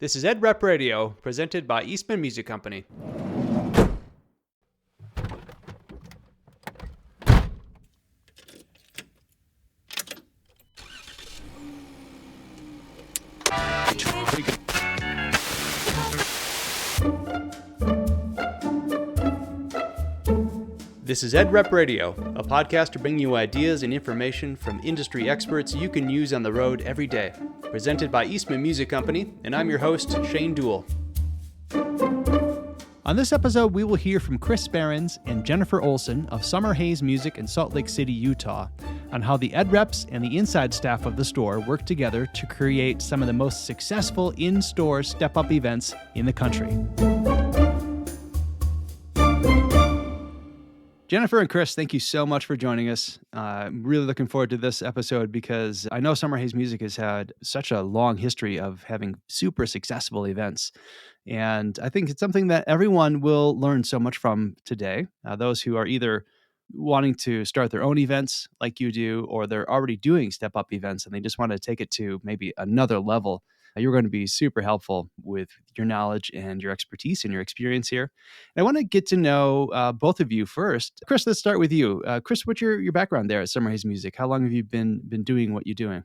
This is Ed Rep Radio, presented by Eastman Music Company. This is Ed Rep Radio, a podcast to bring you ideas and information from industry experts you can use on the road every day. Presented by Eastman Music Company, and I'm your host, Shane Duell. On this episode, we will hear from Cris Behrens and Jenifer Olson of Summerhays Music in Salt Lake City, Utah, on how the Ed Reps and the inside staff of the store work together to create some of the most successful in-store step-up events in the country. Jenifer and Cris, thank you so much for joining us. I'm really looking forward to this episode because I know Summerhays Music has had such a long history of having super successful events. And I think it's something that everyone will learn so much from today. Those who are either wanting to start their own events like you do, or they're already doing step-up events and they just want to take it to maybe another level. You're going to be super helpful with your knowledge and your expertise and your experience here. And I want to get to know both of you first. Cris, let's start with you. Cris, what's your background there at Summerhays Music? How long have you been doing what you're doing?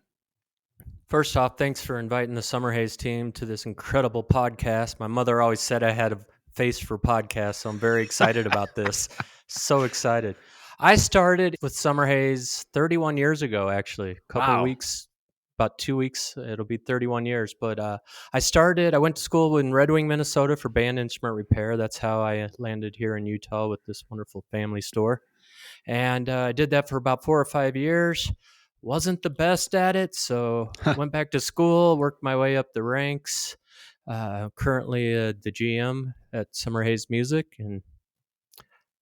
First off, thanks for inviting the Summerhays team to this incredible podcast. My mother always said I had a face for podcasts, so I'm very excited about this. So excited. I started with Summerhays 31 years ago, actually. A couple of weeks. About 2 weeks, it'll be 31 years. But I went to school in Red Wing, Minnesota for band instrument repair. That's how I landed here in Utah with this wonderful family store. And I did that for about 4 or 5 years. Wasn't the best at it, so went back to school, worked my way up the ranks. Currently the GM at Summerhays Music, and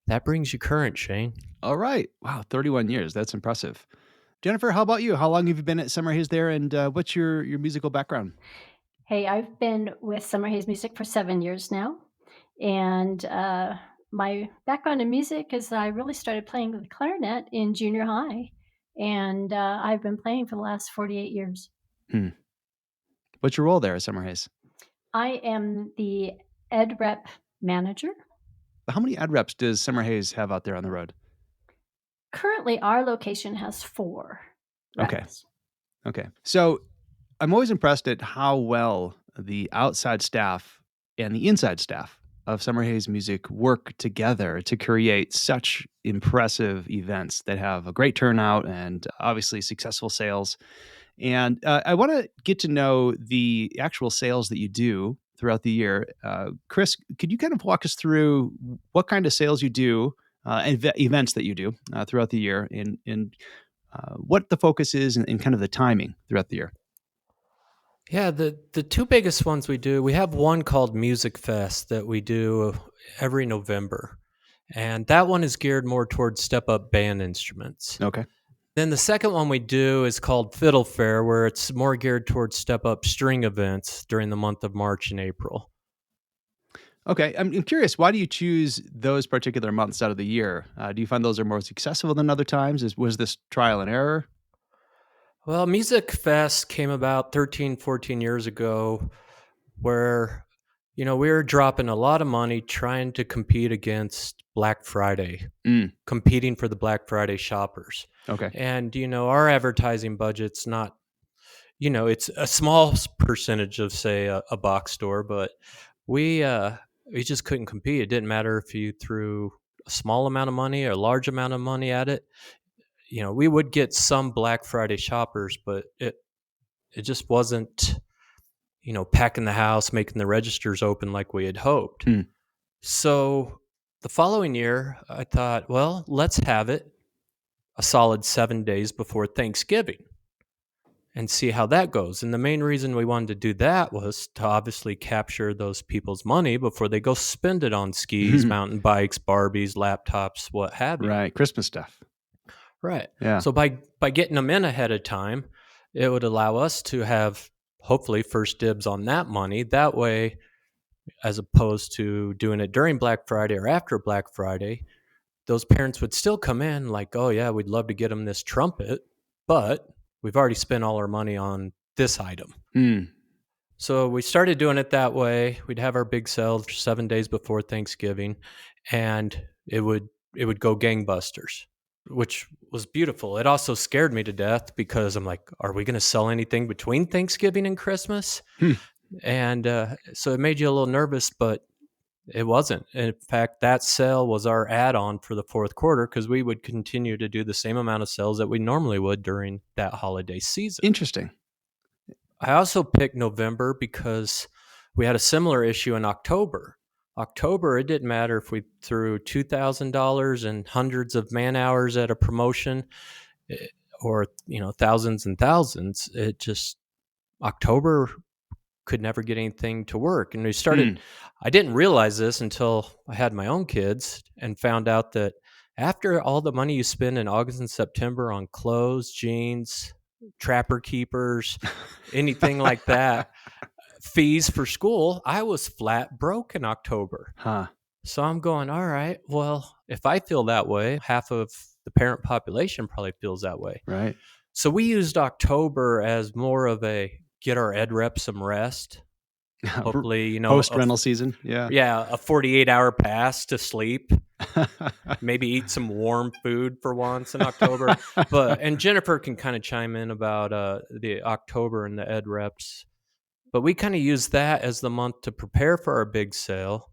that brings you current, Shane. All right. Wow, 31 years. That's impressive. Jenifer, how about you? How long have you been at Summerhays there, and what's your musical background? Hey, I've been with Summerhays Music for 7 years now, and my background in music is I really started playing the clarinet in junior high, and I've been playing for the last 48 years. What's your role there at Summerhays? I am the Ed Rep manager. How many Ed Reps does Summerhays have out there on the road? Currently, our location has 4 reps. Okay. So I'm always impressed at how well the outside staff and the inside staff of Summerhays Music work together to create such impressive events that have a great turnout and obviously successful sales. And I want to get to know the actual sales that you do throughout the year. Cris, could you kind of walk us through what kind of sales you do, events that you do throughout the year, and what the focus is and kind of the timing throughout the year? Yeah, the 2 biggest ones we have one called Music Fest that we do every November. And that one is geared more towards step-up band instruments. Okay. Then the second one we do is called Fiddle Fair, where it's more geared towards step-up string events during the month of March and April. Okay. I'm curious, why do you choose those particular months out of the year? Do you find those are more successful than other times? Was this trial and error? Well, Music Fest came about 13, 14 years ago where, we were dropping a lot of money trying to compete against Black Friday, competing for the Black Friday shoppers. Okay. And, our advertising budget's not, it's a small percentage of, say, a box store, but we just couldn't compete. It didn't matter if you threw a small amount of money or a large amount of money at it. We would get some Black Friday shoppers, but it just wasn't, packing the house, making the registers open like we had hoped. So the following year, I thought, well, let's have it a solid 7 days before Thanksgiving and see how that goes. And the main reason we wanted to do that was to obviously capture those people's money before they go spend it on skis, mountain bikes, Barbies, laptops, what have you. Right, Christmas stuff. Right. Yeah. So by getting them in ahead of time, it would allow us to have hopefully first dibs on that money. That way, as opposed to doing it during Black Friday or after Black Friday, those parents would still come in like, oh yeah, we'd love to get them this trumpet, but we've already spent all our money on this item. So we started doing it that way. We'd have our big sale 7 days before Thanksgiving, and it would go gangbusters, which was beautiful. It also scared me to death because I'm like, are we going to sell anything between Thanksgiving and Christmas? Hmm. And so it made you a little nervous, but it wasn't. In fact, that sale was our add-on for the fourth quarter because we would continue to do the same amount of sales that we normally would during that holiday season. Interesting. I also picked November because we had a similar issue in October. October, it didn't matter if we threw $2,000 and hundreds of man hours at a promotion or thousands and thousands. It just October could never get anything to work. And we started, I didn't realize this until I had my own kids and found out that after all the money you spend in August and September on clothes, jeans, trapper keepers, anything like that, fees for school, I was flat broke in October. Huh. So I'm going, all right, well, if I feel that way, half of the parent population probably feels that way. Right. So we used October as more of a get our ed rep some rest. Hopefully, post rental season. Yeah. Yeah, a 48-hour pass to sleep. Maybe eat some warm food for once in October. And Jenifer can kind of chime in about the October and the ed reps. But we kind of use that as the month to prepare for our big sale,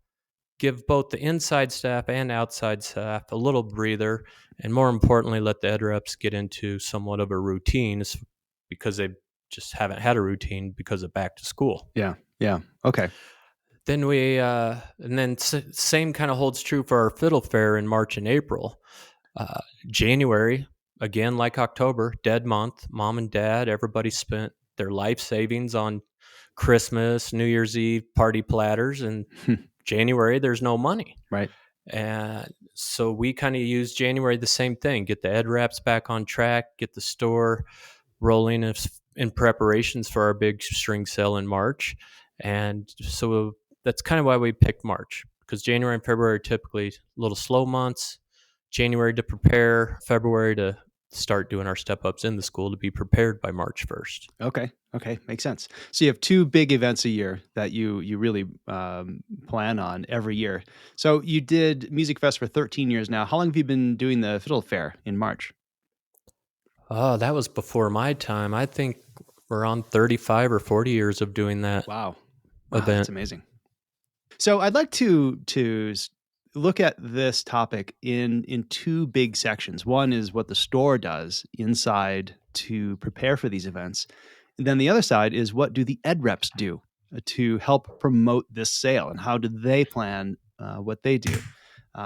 give both the inside staff and outside staff a little breather, and more importantly, let the ed reps get into somewhat of a routine because they just haven't had a routine because of back to school. Yeah. Yeah. Okay. Then same kind of holds true for our fiddle fair in March and April. January, again, like October, dead month. Mom and dad, everybody spent their life savings on Christmas, New Year's Eve party platters, and January, there's no money. Right. And so we kind of use January the same thing, get the ed reps back on track, get the store rolling in preparations for our big string sale in March. And so that's kind of why we picked March, because January and February are typically little slow months. January to prepare, February to start doing our step-ups in the school to be prepared by March 1st. Okay. Makes sense. So you have two big events a year that you really plan on every year. So you did Music Fest for 13 years now. How long have you been doing the Fiddle Fair in March? Oh, that was before my time. I think we're on 35 or 40 years of doing that. Wow, event. That's amazing. So I'd like to look at this topic in two big sections. One is what the store does inside to prepare for these events. And then the other side is what do the ed reps do to help promote this sale, and how do they plan what they do?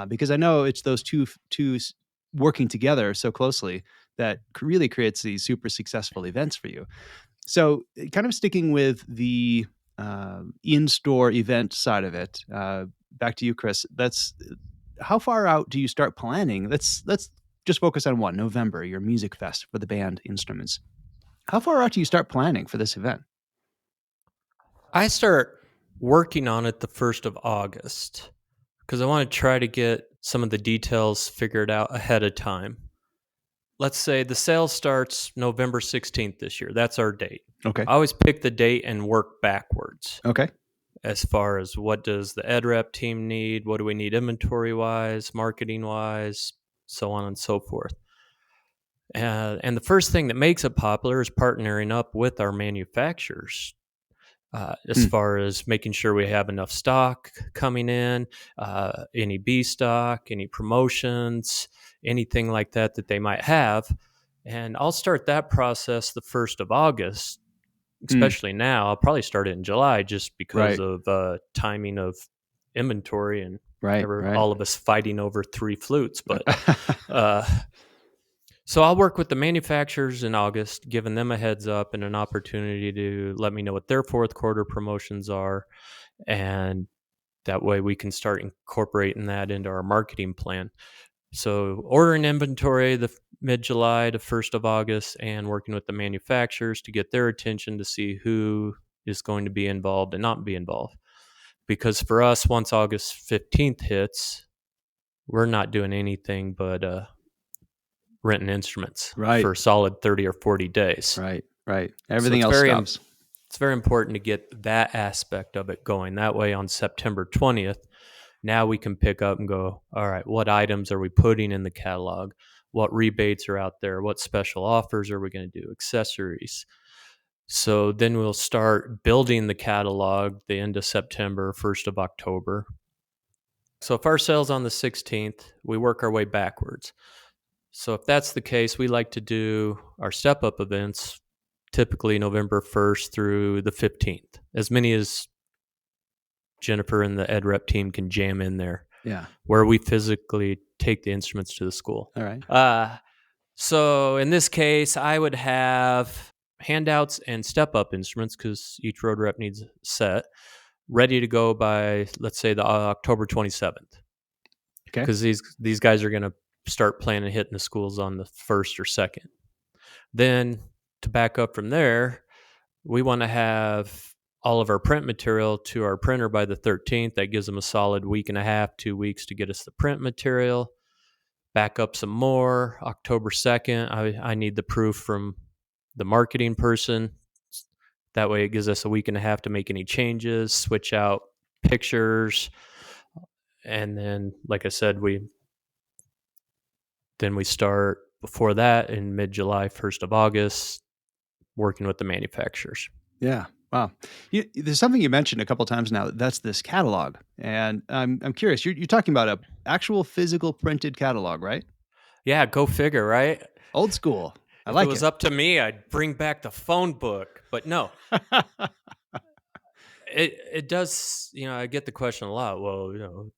Because I know it's those two working together so closely that really creates these super successful events for you. So kind of sticking with the in-store event side of it, back to you, Cris. That's how far out do you start planning? Let's just focus on one, November, your Music Fest for the band instruments. How far out do you start planning for this event? I start working on it the 1st of August because I want to try to get some of the details figured out ahead of time. Let's say the sale starts November 16th this year. That's our date. Okay. I always pick the date and work backwards. Okay. As far as what does the ed rep team need? What do we need inventory-wise, marketing-wise, so on and so forth. And the first thing that makes it popular is partnering up with our manufacturers as far as making sure we have enough stock coming in, any B stock, any promotions, anything like that they might have. And I'll start that process the 1st of August, especially now. I'll probably start it in July just because of timing of inventory and all of us fighting over 3 flutes. But so I'll work with the manufacturers in August, giving them a heads up and an opportunity to let me know what their fourth quarter promotions are. And that way we can start incorporating that into our marketing plan. So ordering inventory the mid-July to 1st of August and working with the manufacturers to get their attention to see who is going to be involved and not be involved. Because for us, once August 15th hits, we're not doing anything but renting instruments for a solid 30 or 40 days. Right. Everything else stops. It's very important to get that aspect of it going. That way on September 20th, now we can pick up and go, all right, what items are we putting in the catalog? What rebates are out there? What special offers are we going to do? Accessories. So then we'll start building the catalog the end of September, 1st of October. So if our sale's on the 16th, we work our way backwards. So if that's the case, we like to do our step-up events typically November 1st through the 15th, as many as Jenifer and the ed rep team can jam in there. Yeah. Where we physically take the instruments to the school. All right. So in this case, I would have handouts and step-up instruments, because each road rep needs a set, ready to go by, let's say, the October 27th. Okay. Because these guys are going to start planning hitting the schools on the 1st or 2nd. Then to back up from there, we want to have all of our print material to our printer by the 13th. That gives them a solid week and a half, 2 weeks to get us the print material. Back up some more. October 2nd, I need the proof from the marketing person. That way it gives us a week and a half to make any changes, switch out pictures. And then, like I said, we start before that in mid-July, 1st of August, working with the manufacturers. Yeah. Wow. There's something you mentioned a couple times now. That's this catalog. And I'm curious, you're talking about a actual physical printed catalog, right? Yeah, go figure, right? Old school. I If like it was up to me, I'd bring back the phone book. But no. It does, I get the question a lot. Well,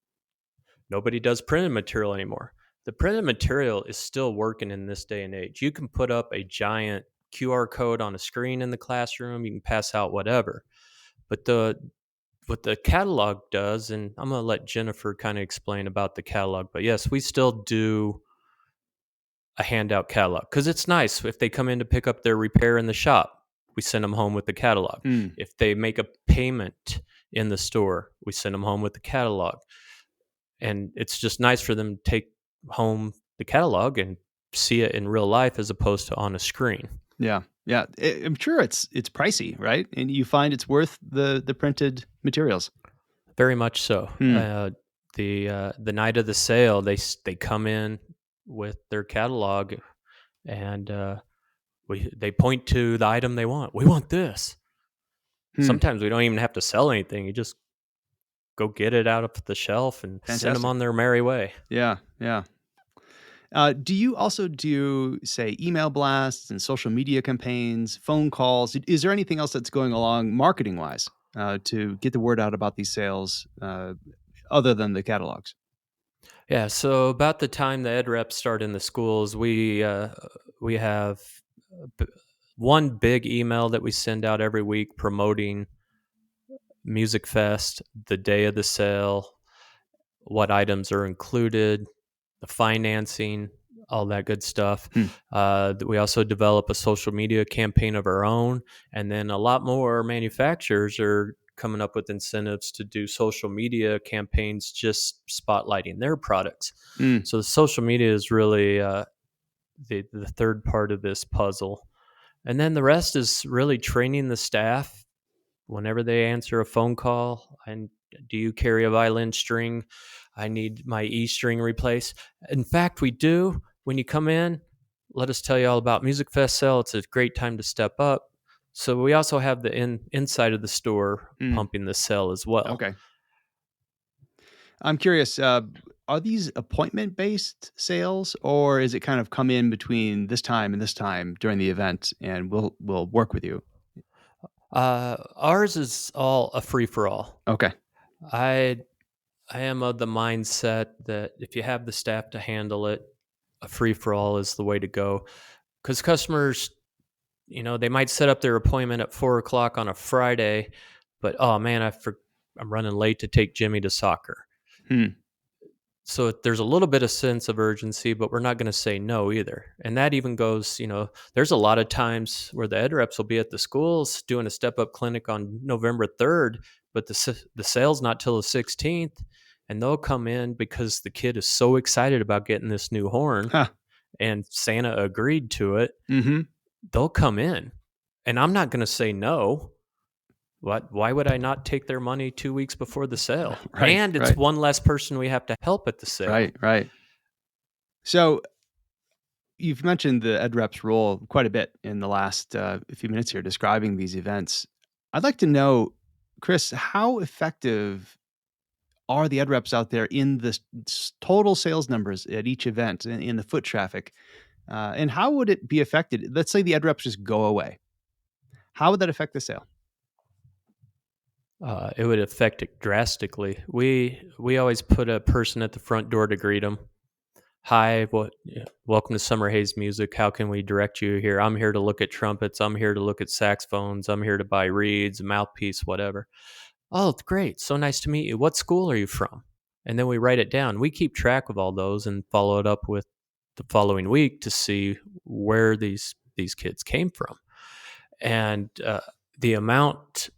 nobody does printed material anymore. The printed material is still working in this day and age. You can put up a giant QR code on a screen in the classroom. You can pass out whatever. But what the catalog does, and I'm going to let Jenifer kind of explain about the catalog, but yes, we still do a handout catalog, because it's nice if they come in to pick up their repair in the shop, we send them home with the catalog. If they make a payment in the store, we send them home with the catalog. And it's just nice for them to take home the catalog and see it in real life as opposed to on a screen. Yeah. Yeah. I'm sure it's pricey, right? And you find it's worth the printed materials. Very much so. The night of the sale, they come in with their catalog, and they point to the item they want. We want this. Sometimes we don't even have to sell anything. You just go get it out of the shelf and send them on their merry way. Yeah, yeah. Do you also do, say, email blasts and social media campaigns, phone calls? Is there anything else that's going along marketing-wise to get the word out about these sales other than the catalogs? Yeah, so about the time the ed reps start in the schools, we have one big email that we send out every week promoting Music Fest, the day of the sale, what items are included, the financing, all that good stuff. We also develop a social media campaign of our own, and then a lot more manufacturers are coming up with incentives to do social media campaigns just spotlighting their products. So the social media is really the third part of this puzzle. And then the rest is really training the staff whenever they answer a phone call. And do you carry a violin string? I need my E string replaced. In fact, we do. When you come in, let us tell you all about Music Fest sale. It's a great time to step up. So we also have the inside of the store pumping the sale as well. Okay. I'm curious, are these appointment-based sales, or is it kind of come in between this time and this time during the event, and we'll work with you? Ours is all a free-for-all. Okay. I am of the mindset that if you have the staff to handle it, a free-for-all is the way to go. Because customers, they might set up their appointment at 4:00 on a Friday, but, oh man, I'm running late to take Jimmy to soccer. So there's a little bit of sense of urgency, but we're not going to say no either. And that even goes, there's a lot of times where the ed reps will be at the schools doing a step-up clinic on November 3rd, but the sale's not till the 16th, and they'll come in because the kid is so excited about getting this new horn, and Santa agreed to it. They'll come in, and I'm not going to say no. Why would I not take their money 2 weeks before the sale? Right, And it's right, one less person we have to help at the sale. right, right. So you've mentioned the ed rep's role quite a bit in the last few minutes here describing these events. I'd like to know, Cris, how effective are the ed reps out there in the total sales numbers at each event in the foot traffic? And how would it be affected? Let's say the ed reps just go away. How would that affect the sale? It would affect it drastically. We always put a person at the front door to greet them. Hi, welcome to Summerhays Music. How can we direct you here? I'm here to look at trumpets. I'm here to look at saxophones. I'm here to buy reeds, mouthpiece, whatever. Oh, great. So nice to meet you. What school are you from? And then we write it down. We keep track of all those and follow it up with the following week to see where these kids came from. And the amount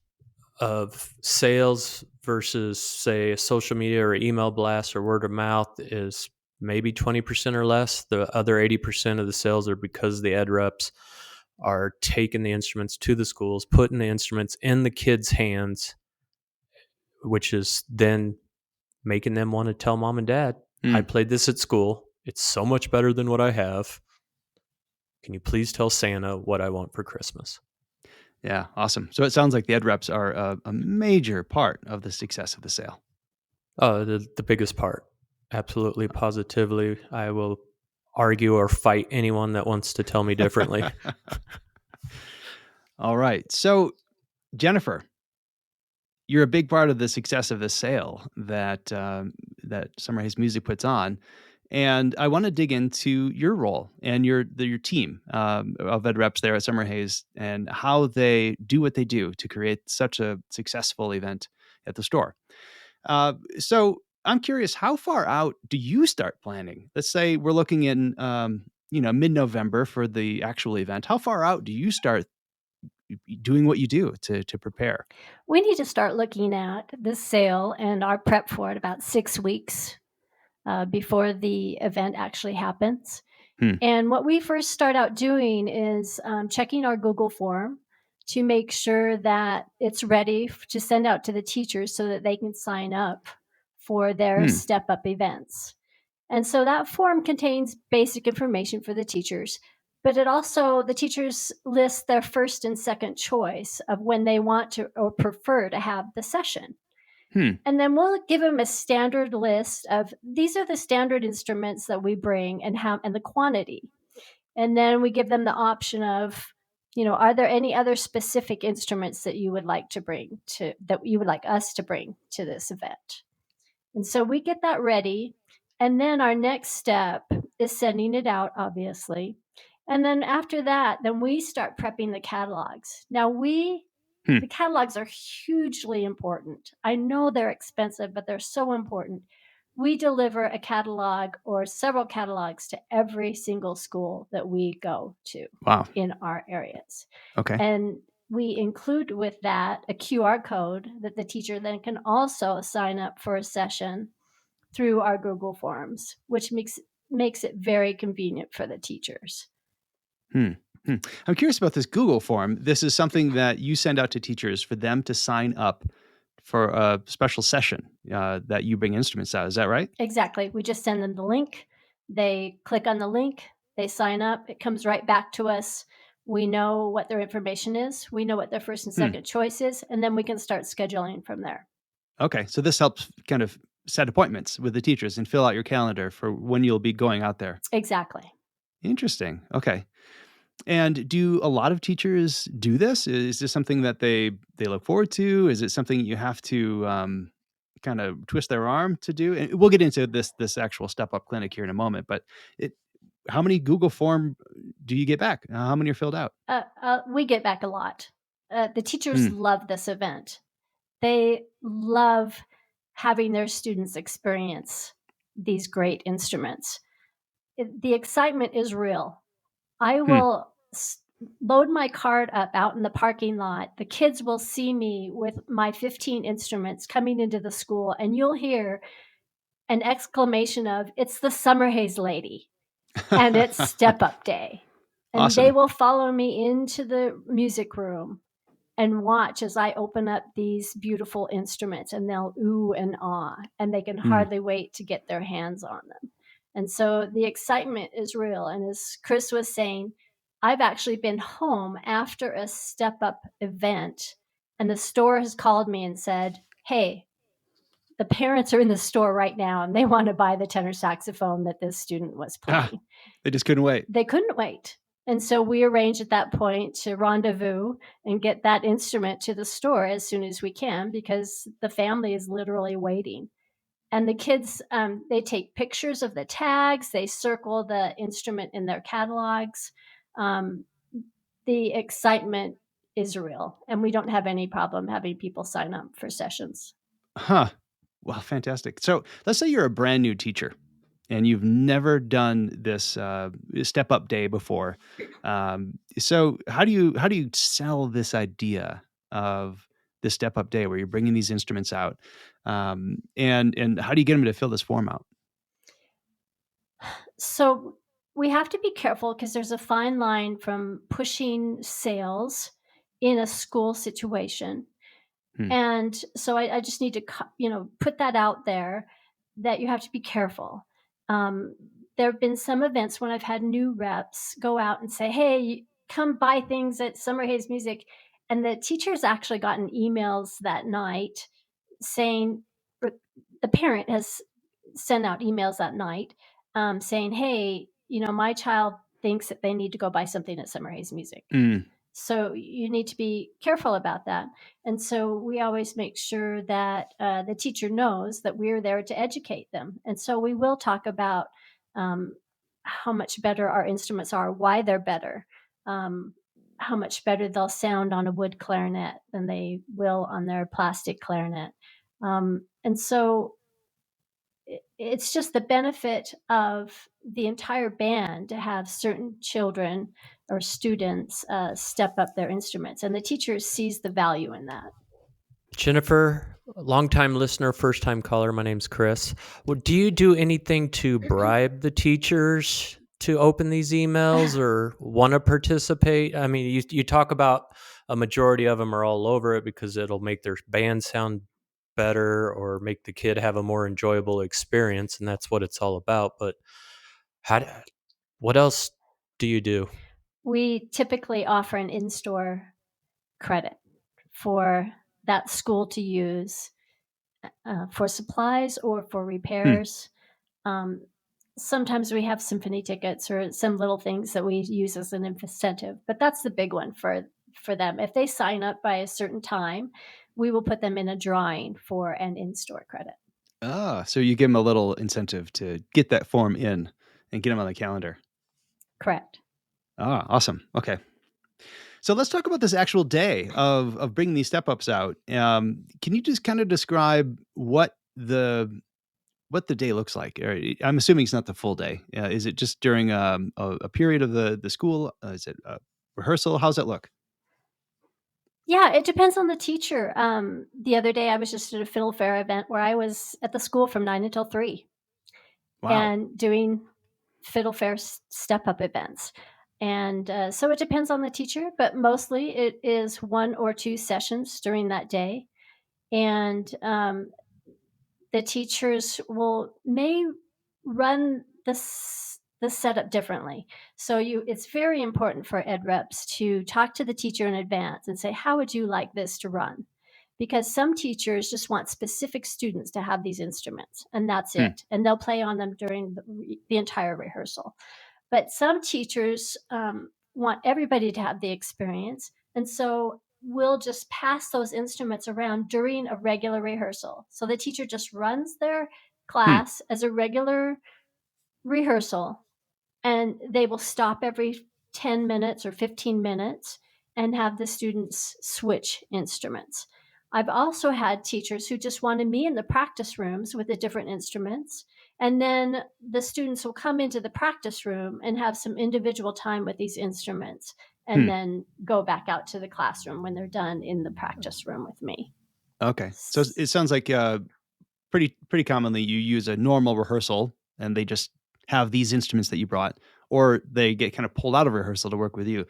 of sales versus, say, a social media or email blast or word of mouth is maybe 20% or less. The other 80% of the sales are because the ed reps are taking the instruments to the schools, putting the instruments in the kids' hands, which is then making them want to tell mom and dad, I Hmm. played this at school. It's so much better than what I have. Can you please tell Santa what I want for Christmas? Yeah, awesome. So it sounds like the ed reps are a major part of the success of the sale. Oh, the biggest part. Absolutely, positively. I will argue or fight anyone that wants to tell me differently. All right. So, Jenifer, you're a big part of the success of the sale that Summerhays Music puts on, and I want to dig into your role and your team of ed reps there at Summerhays and how they do what they do to create such a successful event at the store. So I'm curious, how far out do you start planning? Let's say we're looking in, mid-November for the actual event. How far out do you start doing what you do to prepare? We need to start looking at the sale and our prep for it about 6 weeks before the event actually happens. Hmm. And what we first start out doing is checking our Google form to make sure that it's ready to send out to the teachers so that they can sign up for their Hmm. step up events. And so that form contains basic information for the teachers, but it also, the teachers list their first and second choice of when they want to or prefer to have the session. Hmm. And then we'll give them a standard list of these are the standard instruments that we bring and how and the quantity. And then we give them the option of, are there any other specific instruments that you would like to bring to that you would like us to bring to this event? And so we get that ready. And then our next step is sending it out, obviously. And then after that, then we start prepping the catalogs. Now Hmm. the catalogs are hugely important. I know they're expensive, but they're so important. We deliver a catalog or several catalogs to every single school that we go to Wow. in our areas. Okay. And we include with that a QR code that the teacher then can also sign up for a session through our Google Forms, which makes it very convenient for the teachers. Hmm. Hmm. I'm curious about this Google form. This is something that you send out to teachers for them to sign up for a special session that you bring instruments out. Is that right? Exactly. We just send them the link. They click on the link, they sign up, it comes right back to us. We know what their information is, we know what their first and Hmm. second choice is, and then we can start scheduling from there. Okay. So this helps kind of set appointments with the teachers and fill out your calendar for when you'll be going out there. Exactly. Interesting. Okay. And do a lot of teachers do this? Is this something that they look forward to? Is it something you have to kind of twist their arm to do? And we'll get into this actual step up clinic here in a moment. But it, how many Google form do you get back? How many are filled out? We get back a lot. The teachers Hmm. love this event. They love having their students experience these great instruments. The excitement is real. I Hmm. will load my cart up out in the parking lot. The kids will see me with my 15 instruments coming into the school, and you'll hear an exclamation of, "It's the Summerhays lady," and it's step up day. And they Awesome. will follow me into the music room and watch as I open up these beautiful instruments, and they'll ooh and ah, and they can Hmm. hardly wait to get their hands on them. And so the excitement is real. And as Cris was saying, I've actually been home after a step up event, and the store has called me and said, "Hey, the parents are in the store right now and they want to buy the tenor saxophone that this student was playing." They just couldn't wait. They couldn't wait. And so we arranged at that point to rendezvous and get that instrument to the store as soon as we can, because the family is literally waiting. And the kids, they take pictures of the tags, they circle the instrument in their catalogs. Um, the excitement is real, and we don't have any problem having people sign up for sessions. Huh. Well, fantastic. So let's say you're a brand new teacher and you've never done this step up day before. So how do you sell this idea of the step up day where you're bringing these instruments out, and how do you get them to fill this form out? So we have to be careful because there's a fine line from pushing sales in a school situation. Hmm. And so I just need to, put that out there, that you have to be careful. Um, there have been some events when I've had new reps go out and say, "Hey, come buy things at Summerhays Music." And the teachers actually gotten emails that night saying, or the parent has sent out emails that night, saying, "Hey, my child thinks that they need to go buy something at Summerhays Music." Mm. So you need to be careful about that. And so we always make sure that the teacher knows that we're there to educate them. And so we will talk about um, how much better our instruments are, why they're better, um, how much better they'll sound on a wood clarinet than they will on their plastic clarinet. And so it's just the benefit of the entire band to have certain children or students step up their instruments, and the teacher sees the value in that. Jenifer, longtime listener, first time caller. My name's Cris. Well, do you do anything to bribe the teachers to open these emails or want to participate? I mean, you talk about a majority of them are all over it because it'll make their band sound better or make the kid have a more enjoyable experience, and that's what it's all about. But how? What else do you do? We typically offer an in-store credit for that school to use for supplies or for Hmm. repairs. Um, Sometimes we have symphony tickets or some little things that we use as an incentive, but that's the big one for them. If they sign up by a certain time, we will put them in a drawing for an in-store credit. So you give them a little incentive to get that form in and get them on the calendar. Correct. Awesome. Okay. So let's talk about this actual day of bringing these step ups out. Can you just kind of describe what the day looks like? Or I'm assuming it's not the full day. Is it just during a period of the school? Is it a rehearsal? How's it look? Yeah, it depends on the teacher. The other day I was just at a fiddle fair event where I was at the school from 9 until 3 Wow. and doing fiddle fair step up events. And so it depends on the teacher, but mostly it is one or two sessions during that day. And the teachers may run the setup differently. So it's very important for ed reps to talk to the teacher in advance and say, "How would you like this to run?" Because some teachers just want specific students to have these instruments, and that's Hmm. it, and they'll play on them during the entire rehearsal. But some teachers want everybody to have the experience, and so we'll just pass those instruments around during a regular rehearsal. So the teacher just runs their Hmm. class as a regular rehearsal, and they will stop every 10 minutes or 15 minutes and have the students switch instruments. I've also had teachers who just wanted me in the practice rooms with the different instruments, and then the students will come into the practice room and have some individual time with these instruments, and Hmm. then go back out to the classroom when they're done in the practice room with me. Okay. So it sounds like pretty commonly you use a normal rehearsal and they just have these instruments that you brought, or they get kind of pulled out of rehearsal to work with you.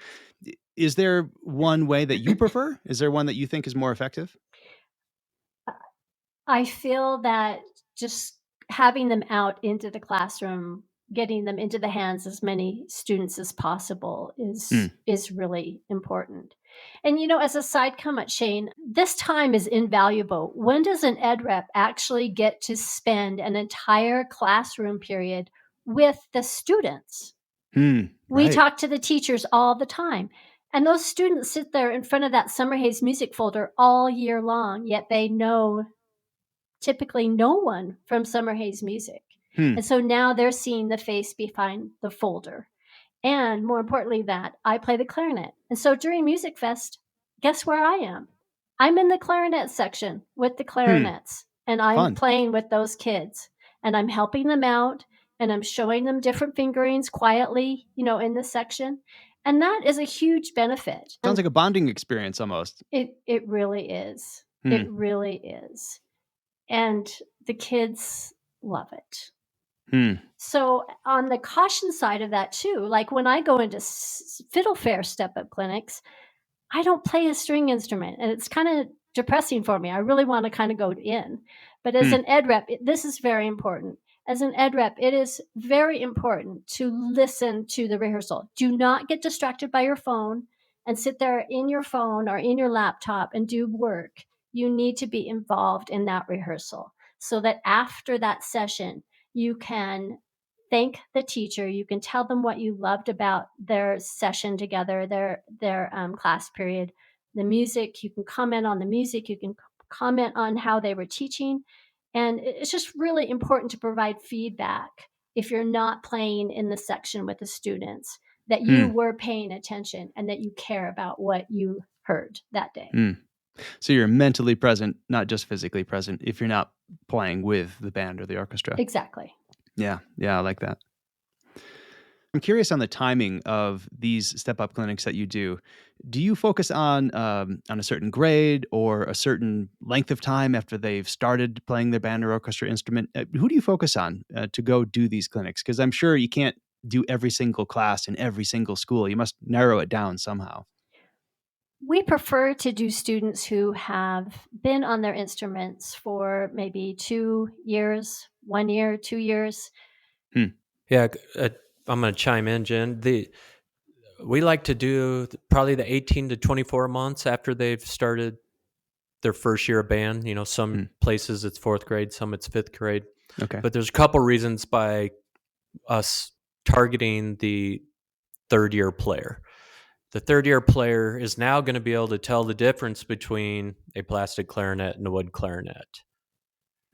Is there one way that you prefer? Is there one that you think is more effective? I feel that just having them out into the classroom, getting them into the hands as many students as possible Hmm. is really important. And as a side comment, Shane, this time is invaluable. When does an ed rep actually get to spend an entire classroom period with the students? We Right. talk to the teachers all the time. And those students sit there in front of that Summerhays music folder all year long, yet they know typically no one from Summerhays music. Hmm. And so now they're seeing the face behind the folder. And more importantly, that I play the clarinet. And so during Music Fest, guess where I am? I'm in the clarinet section with the clarinets, and I'm Fun. playing with those kids, and I'm helping them out, and I'm showing them different fingerings quietly, in the section. And that is a huge benefit. Sounds like a bonding experience almost. It really is. It really is. And the kids love it. So on the caution side of that too, like when I go into fiddle fair step-up clinics, I don't play a string instrument, and it's kind of depressing for me. I really want to kind of go in. But as an ed rep, this is very important. As an ed rep, it is very important to listen to the rehearsal. Do not get distracted by your phone and sit there in your phone or in your laptop and do work. You need to be involved in that rehearsal so that after that session, you can thank the teacher. You can tell them what you loved about their session together, their class period, the music. You can comment on the music. You can comment on how they were teaching. And it's just really important to provide feedback if you're not playing in the section with the students, that you were paying attention and that you care about what you heard that day. So you're mentally present, not just physically present, if you're not playing with the band or the orchestra. Exactly. Yeah, I like that. I'm curious on the timing of these step-up clinics that you do. Do you focus on a certain grade or a certain length of time after they've started playing their band or orchestra instrument? Who do you focus on to go do these clinics? Because I'm sure you can't do every single class in every single school. You must narrow it down somehow. We prefer to do students who have been on their instruments for maybe 2 years, 1 year, 2 years. Yeah, I'm going to chime in, Jen. We like to do probably the 18 to 24 months after they've started their first year of band. Some places it's 4th grade, some it's 5th grade. Okay. But there's a couple reasons by us targeting the 3rd year player. The 3rd year player is now going to be able to tell the difference between a plastic clarinet and a wood clarinet.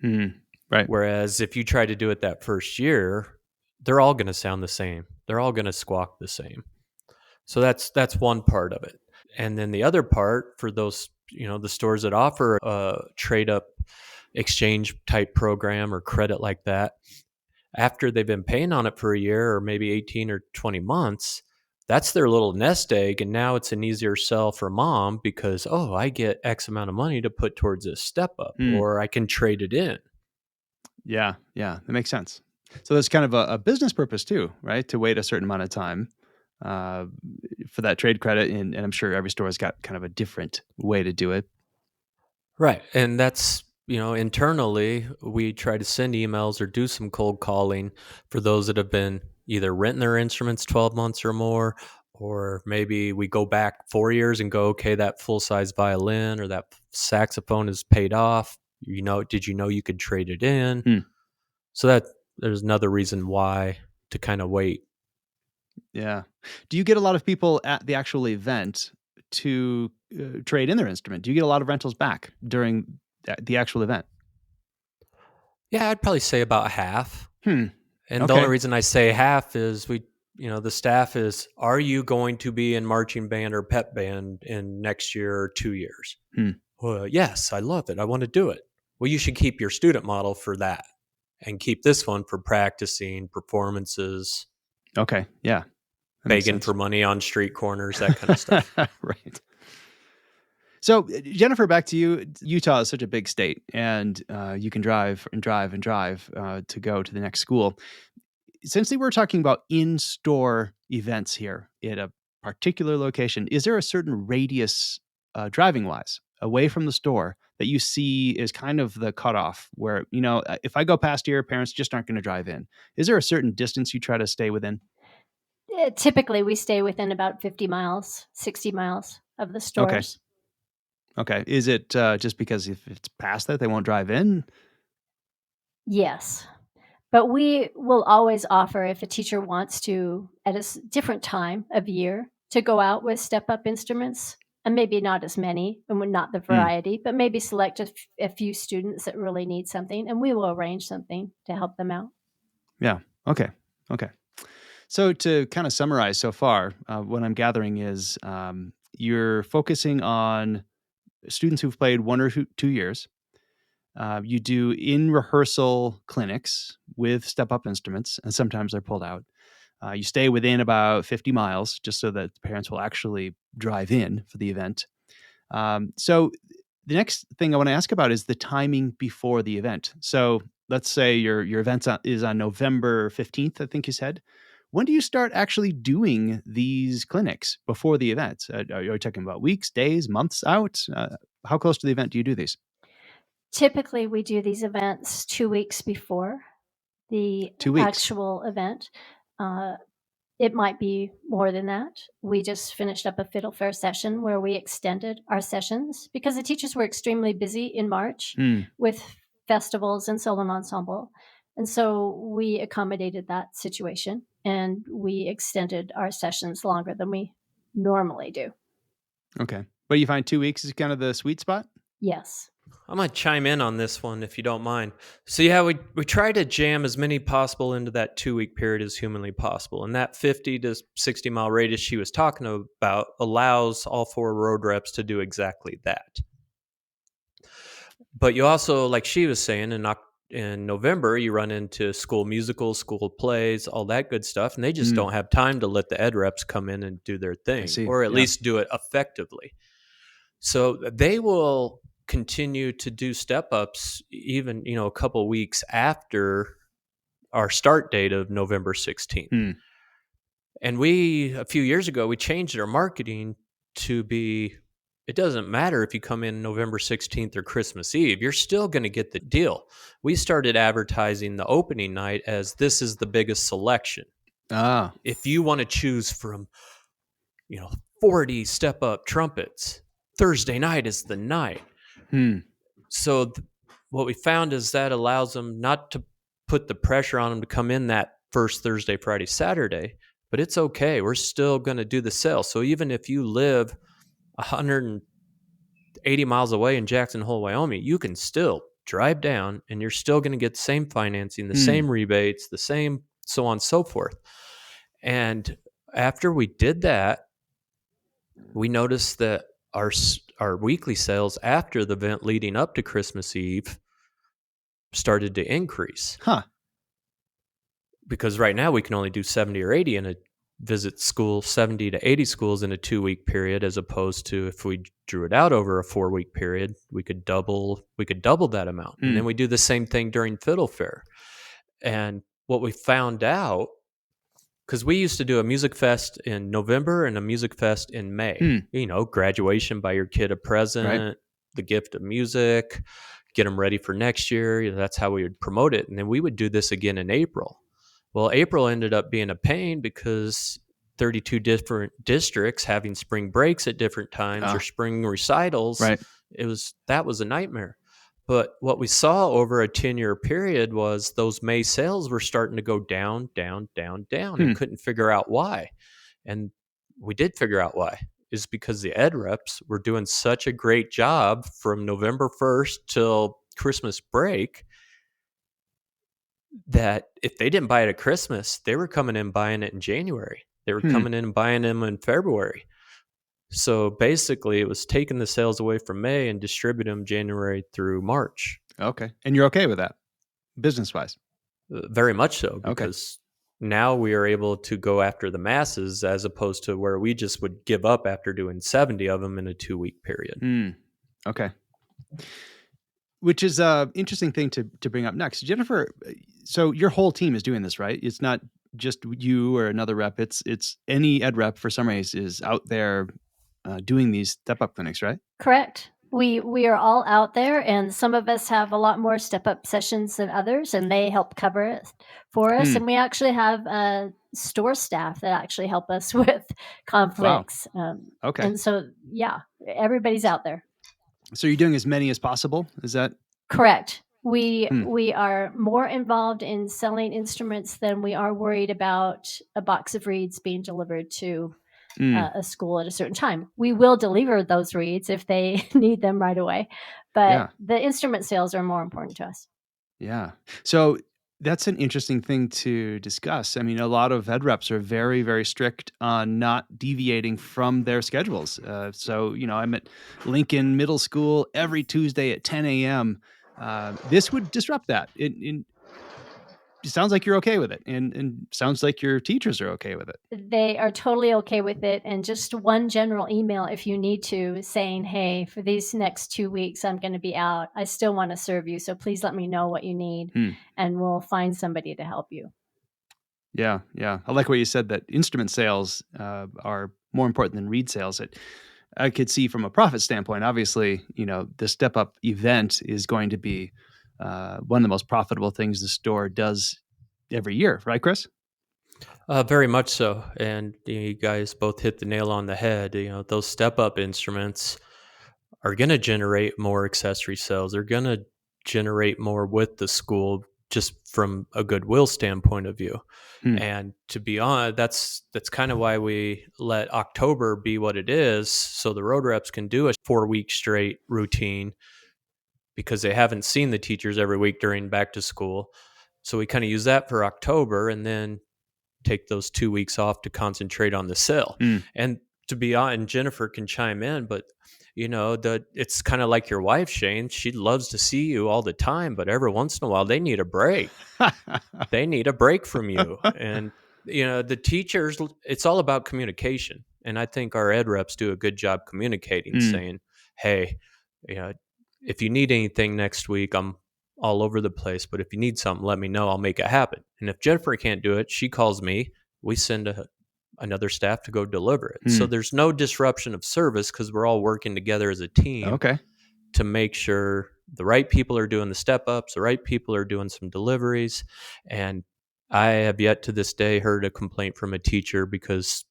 Right. Whereas if you try to do it that first year, they're all going to sound the same. They're all going to squawk the same. So that's one part of it. And then the other part for those, the stores that offer a trade up exchange type program or credit like that, after they've been paying on it for a year or maybe 18 or 20 months, that's their little nest egg. And now it's an easier sell for mom because, I get X amount of money to put towards this step up, or I can trade it in. Yeah, that makes sense. So there's kind of a business purpose too, right? To wait a certain amount of time for that trade credit. And I'm sure every store has got kind of a different way to do it. Right. And that's, internally, we try to send emails or do some cold calling for those that have been either renting their instruments 12 months or more, or maybe we go back 4 years and go, okay, that full-size violin or that saxophone is paid off. Did you know you could trade it in? So that there's another reason why to kind of wait. Yeah. Do you get a lot of people at the actual event to trade in their instrument? Do you get a lot of rentals back during the actual event? Yeah, I'd probably say about half. And Okay. the only reason I say half is the staff is, are you going to be in marching band or pep band in next year or 2 years? Well, yes, I love it. I want to do it. Well, you should keep your student model for that and keep this one for practicing performances. Okay. Yeah. Begging for money on street corners, that kind of stuff. Right. So, Jenifer, back to you. Utah is such a big state, and you can drive and drive and drive to go to the next school. since they were talking about in-store events here at a particular location, is there a certain radius, driving-wise, away from the store that you see is kind of the cutoff where, if I go past here, parents just aren't going to drive in? Is there a certain distance you try to stay within? Typically, we stay within about 50 miles, 60 miles of the Okay. stores. Okay. Is it just because if it's past that, they won't drive in? Yes. But we will always offer, if a teacher wants to, at a different time of year, to go out with step-up instruments, and maybe not as many, and not the variety, but maybe select a few students that really need something, and we will arrange something to help them out. Yeah. Okay. Okay. So to kind of summarize so far, what I'm gathering is you're focusing on students who've played 1 or 2 years. You do in rehearsal clinics with step up instruments, and sometimes they're pulled out. You stay within about 50 miles just so that the parents will actually drive in for the event. So the next thing I want to ask about is the timing before the event. So let's say your event is on November 15th, I think you said. When do you start actually doing these clinics before the event? Are you talking about weeks, days, months out? How close to the event do you do these? Typically, we do these events 2 weeks before the 2 weeks. actual event. It might be more than that. We just finished up a fiddle fair session where we extended our sessions because the teachers were extremely busy in March with festivals and solo ensemble. And so we accommodated that situation and we extended our sessions longer than we normally do. Okay. But you find 2 weeks is kind of the sweet spot? Yes. I'm going to chime in on this one if you don't mind. So yeah, we try to jam as many possible into that 2-week period as humanly possible. And that 50 to 60 mile radius she was talking about allows all 4 road reps to do exactly that. But you also, like she was saying, in November, you run into school musicals, school plays, all that good stuff. And they just don't have time to let the ed reps come in and do their thing, or at least do it effectively. So they will continue to do step ups even, a couple weeks after our start date of November 16th. And a few years ago, we changed our marketing to be, it doesn't matter if you come in November 16th or Christmas Eve, you're still going to get the deal. We started advertising the opening night as this is the biggest selection. If you want to choose from, 40 step up trumpets, Thursday night is the night. So what we found is that allows them not to put the pressure on them to come in that first Thursday, Friday, Saturday, but it's okay. We're still going to do the sale. So even if you live 180 miles away in Jackson Hole, Wyoming, you can still drive down and you're still going to get the same financing, the same rebates, the same so on and so forth. And after we did that, we noticed that our weekly sales after the event leading up to Christmas Eve started to increase. Because right now we can only do 70 or 80 in a visit school, 70 to 80 schools in a 2-week period, as opposed to if we drew it out over a 4-week period, we could double that amount. And then we do the same thing during Fiddle Fair. And what we found out, because we used to do a music fest in November and a music fest in May. Graduation, buy your kid a present, the gift of music, get them ready for next year. That's how we would promote it. And then we would do this again in April. Well, April ended up being a pain because 32 different districts having spring breaks at different times or spring recitals. That was a nightmare. But what we saw over a 10-year period was those May sales were starting to go down, and couldn't figure out why. And we did figure out why. Is because the ed reps were doing such a great job from November 1st till Christmas break that if they didn't buy it at Christmas, they were coming in buying it in January. They were coming in and buying them in February. So basically, it was taking the sales away from May and distributing them January through March. Okay. And you're okay with that, business-wise? Very much so, because now we are able to go after the masses as opposed to where we just would give up after doing 70 of them in a 2-week period. Okay. which is a interesting thing to bring up next. Jenifer, so your whole team is doing this, right? It's not just you or another rep. It's any ed rep for Summerhays is out there doing these step-up clinics, right? Correct. We are all out there, and some of us have a lot more step-up sessions than others, and they help cover it for us. And we actually have store staff that actually help us with conflicts. Okay. And so, yeah, everybody's out there. So you're doing as many as possible? Is that correct? We are more involved in selling instruments than we are worried about a box of reeds being delivered to a school at a certain time. We will deliver those reeds if they need them right away, but the instrument sales are more important to us. Yeah. So that's an interesting thing to discuss. I mean, a lot of ed reps are very, very strict on not deviating from their schedules. So, I'm at Lincoln Middle School every Tuesday at 10 a.m. This would disrupt that. It sounds like you're okay with it, and sounds like your teachers are okay with it. They are totally okay with it. And just one general email, if you need to, saying, hey, for these next 2 weeks, I'm going to be out. I still want to serve you. So please let me know what you need, and we'll find somebody to help you. Yeah. I like what you said, that instrument sales are more important than reed sales. I could see from a profit standpoint, obviously, the step up event is going to be one of the most profitable things the store does every year, right, Cris? Very much so. And you guys both hit the nail on the head. Those step up instruments are going to generate more accessory sales. They're going to generate more with the school, just from a goodwill standpoint of view. And to be honest, that's kind of why we let October be what it is, so the road reps can do a 4-week straight routine, because they haven't seen the teachers every week during back to school. So we kind of use that for October, and then take those 2 weeks off to concentrate on the sale. And to be honest, and Jenifer can chime in, but it's kind of like your wife, Shane. She loves to see you all the time, but every once in a while they need a break. They need a break from you. And the teachers, it's all about communication. And I think our ed reps do a good job communicating, saying, hey, if you need anything next week, I'm all over the place, but if you need something, let me know. I'll make it happen. And if Jenifer can't do it, she calls me. We send another staff to go deliver it. So there's no disruption of service, because we're all working together as a team to make sure the right people are doing the step ups, the right people are doing some deliveries. And I have yet to this day heard a complaint from a teacher because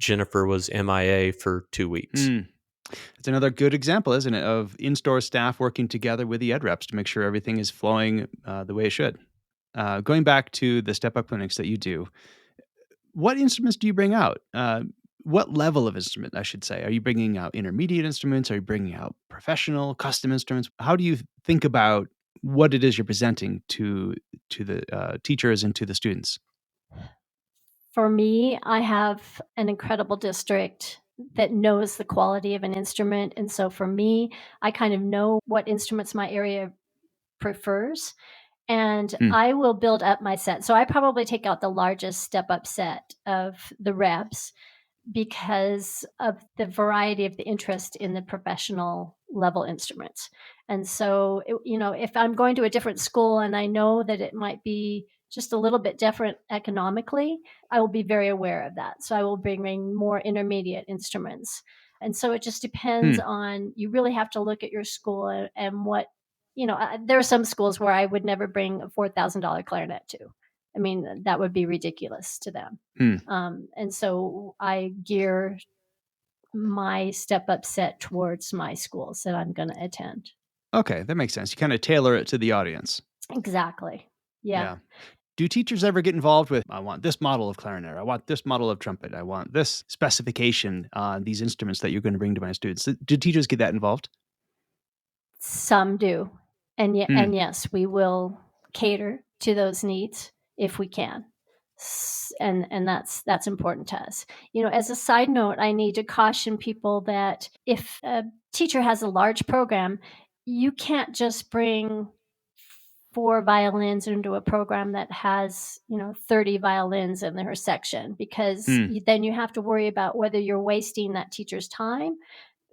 Jenifer was MIA for 2 weeks. It's another good example, isn't it, of in-store staff working together with the ed reps to make sure everything is flowing the way it should. Going back to the step-up clinics that you do, what instruments do you bring out? What level of instrument, I should say? Are you bringing out intermediate instruments? Are you bringing out professional, custom instruments? How do you think about what it is you're presenting to the teachers and to the students? For me, I have an incredible district that knows the quality of an instrument. And so for me, I kind of know what instruments my area prefers, and I will build up my set. So I probably take out the largest step-up set of the reps because of the variety of the interest in the professional level instruments. And so, if I'm going to a different school and I know that it might be just a little bit different economically, I will be very aware of that. So I will bring more intermediate instruments. And so it just depends on, you really have to look at your school and what, there are some schools where I would never bring a $4,000 clarinet to. I mean, that would be ridiculous to them. And so I gear my step-up set towards my schools that I'm going to attend. Okay, that makes sense. You kind of tailor it to the audience. Exactly. Yeah. Do teachers ever get involved with, I want this model of clarinet, I want this model of trumpet, I want this specification on these instruments that you're going to bring to my students? Do teachers get that involved? Some do. And yes, we will cater to those needs if we can. And that's important to us. As a side note, I need to caution people that if a teacher has a large program, you can't just bring 4 violins into a program that has 30 violins in her section, because then you have to worry about whether you're wasting that teacher's time.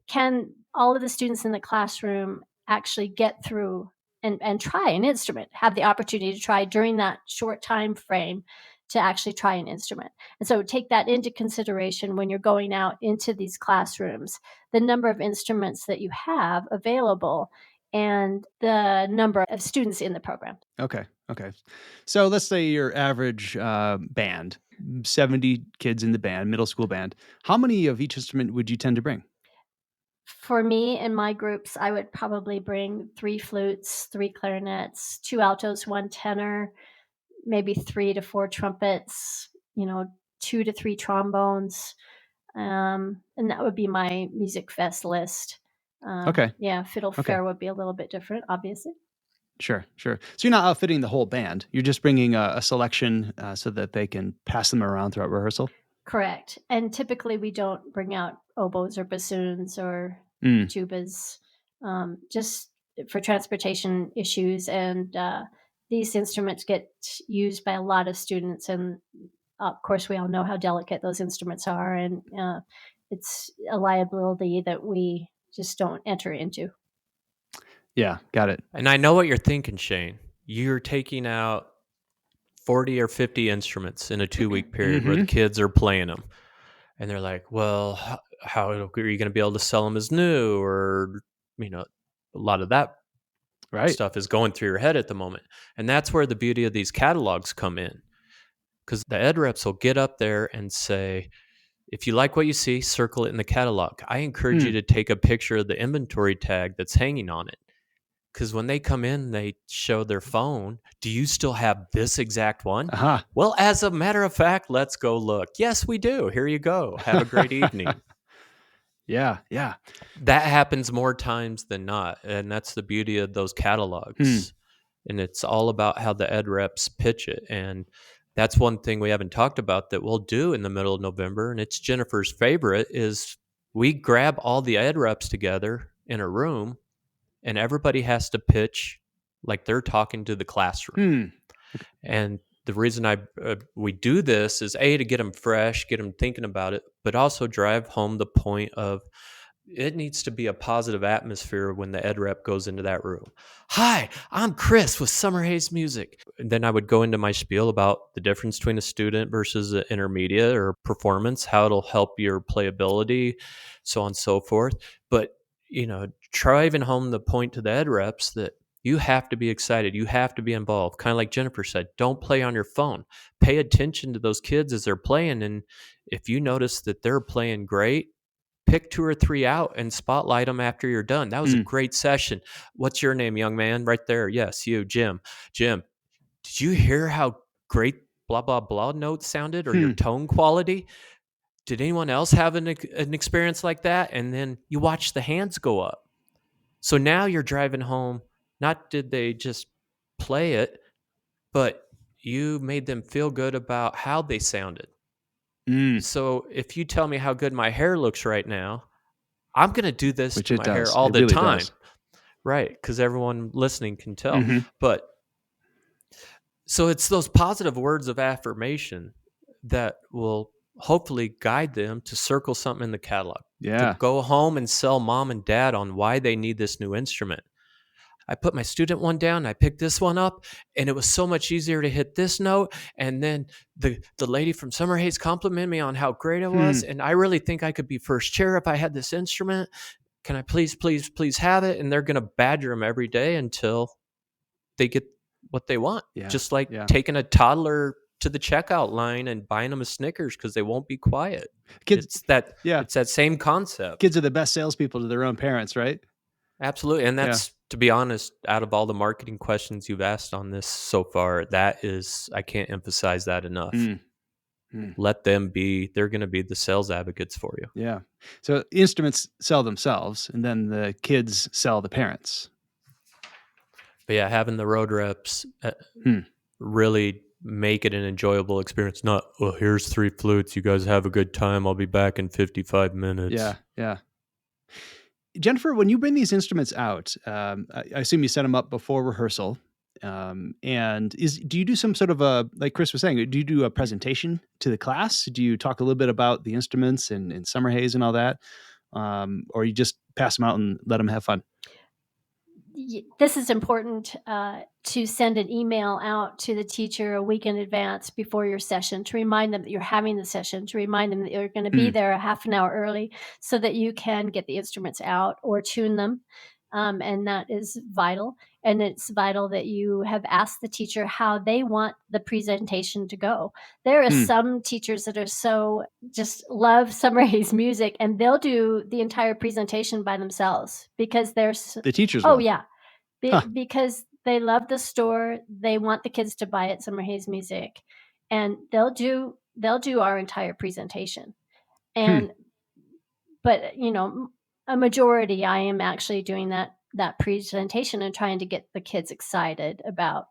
Can all of the students in the classroom actually get through and try an instrument, have the opportunity to try during that short time frame to actually try an instrument. And so take that into consideration when you're going out into these classrooms, the number of instruments that you have available and the number of students in the program. Okay. So let's say your average band, 70 kids in the band, middle school band. How many of each instrument would you tend to bring? For me and my groups, I would probably bring 3 flutes, 3 clarinets, 2 altos, 1 tenor, maybe 3 to 4 trumpets, 2 to 3 trombones, and that would be my music fest list. Okay. Yeah, fiddle Okay. fair would be a little bit different, obviously. Sure. So you're not outfitting the whole band. You're just bringing a selection so that they can pass them around throughout rehearsal. Correct. And typically we don't bring out oboes or bassoons or tubas, just for transportation issues. And these instruments get used by a lot of students. And of course, we all know how delicate those instruments are. And it's a liability that we just don't enter into. Yeah, got it. And I know what you're thinking, Shane. You're taking out 40 or 50 instruments in a 2-week period where the kids are playing them. And they're like, well, how are you going to be able to sell them as new? Or, a lot of that stuff is going through your head at the moment. And that's where the beauty of these catalogs come in. Because the ed reps will get up there and say, if you like what you see, circle it in the catalog. I encourage you to take a picture of the inventory tag that's hanging on it. Because when they come in, they show their phone. Do you still have this exact one? Uh-huh. Well, as a matter of fact, let's go look. Yes, we do. Here you go. Have a great evening. Yeah. That happens more times than not. And that's the beauty of those catalogs. And it's all about how the ed reps pitch it. And that's one thing we haven't talked about that we'll do in the middle of November. And it's Jenifer's favorite is we grab all the ed reps together in a room and everybody has to pitch like they're talking to the classroom. And the reason we do this is to get them fresh, get them thinking about it, but also drive home the point of it needs to be a positive atmosphere when the ed rep goes into that room. Hi, I'm Cris with Summerhays Music. And then I would go into my spiel about the difference between a student versus an intermediate or performance, how it'll help your playability, so on and so forth. But, driving home the point to the ed reps that you have to be excited. You have to be involved. Kind of like Jenifer said, don't play on your phone. Pay attention to those kids as they're playing. And if you notice that they're playing great, pick 2 or 3 out and spotlight them after you're done. That was a great session. What's your name, young man? Right there. Yes, you, Jim. Jim, did you hear how great blah, blah, blah notes sounded or your tone quality? Did anyone else have an experience like that? And then you watch the hands go up. So now you're driving home. Not did they just play it, but you made them feel good about how they sounded. So if you tell me how good my hair looks right now, I'm going to do this to my hair all the time. Right, because everyone listening can tell. But so it's those positive words of affirmation that will hopefully guide them to circle something in the catalog. Yeah. To go home and sell mom and dad on why they need this new instrument. I put my student one down, I picked this one up, and it was so much easier to hit this note. And then the lady from Summerhays complimented me on how great it was. And I really think I could be first chair if I had this instrument. Can I please have it? And they're going to badger them every day until they get what they want. Yeah. Just like taking a toddler to the checkout line and buying them a Snickers because they won't be quiet. It's that same concept. Kids are the best salespeople to their own parents, right? Absolutely. And that's, to be honest, out of all the marketing questions you've asked on this so far, that is, I can't emphasize that enough. Let them be, they're going to be the sales advocates for you. Yeah. So instruments sell themselves and then the kids sell the parents. But yeah, having the road reps really make it an enjoyable experience. Not, here's 3 flutes. You guys have a good time. I'll be back in 55 minutes. Yeah. Jenifer, when you bring these instruments out, I assume you set them up before rehearsal. And do you do some sort of like Cris was saying, do you do a presentation to the class? Do you talk a little bit about the instruments and Summerhays and all that? Or you just pass them out and let them have fun? this is important to send an email out to the teacher a week in advance before your session to remind them that you're having the session, to remind them that you're going to be Mm. there a half an hour early so that you can get the instruments out or tune them. And that is vital. And it's vital that you have asked the teacher how they want the presentation to go. There are Mm. some teachers that are so just love Summerhays music, and they'll do the entire presentation by themselves because The teachers oh will. yeah, Huh. because they love the store, they want the kids to buy it, Summerhays music, and they'll do our entire presentation. Hmm. And but a majority, I am actually doing that presentation and trying to get the kids excited about